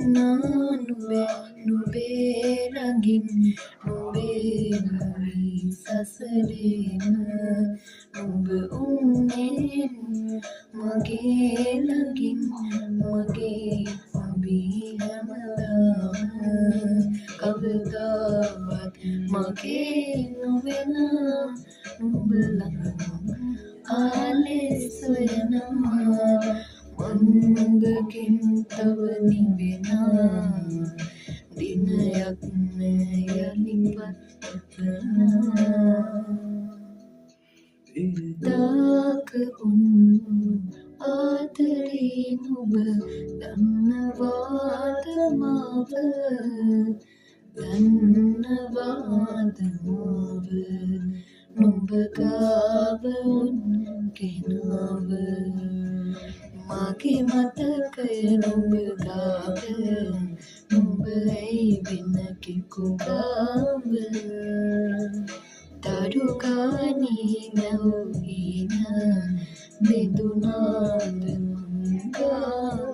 nube nube rangin nube nuri sasalena nube unnen mage rangin mage abi hamadama kavadavat mage novena nubla ආලෙසයන මන්දකින් තව නිවෙනා දිනයක් යලිපත් විදාක උන් ආදරේ නුඹ දන්නවාද මාව දන්නවාද මාව නුඹ ගාව ගෙනාව මගේ මතකය නුඹ ගාව නුඹ ඇයි වෙන කෙකු ගාව දරුගානී නැවුගීන බෙදුනාද ගාව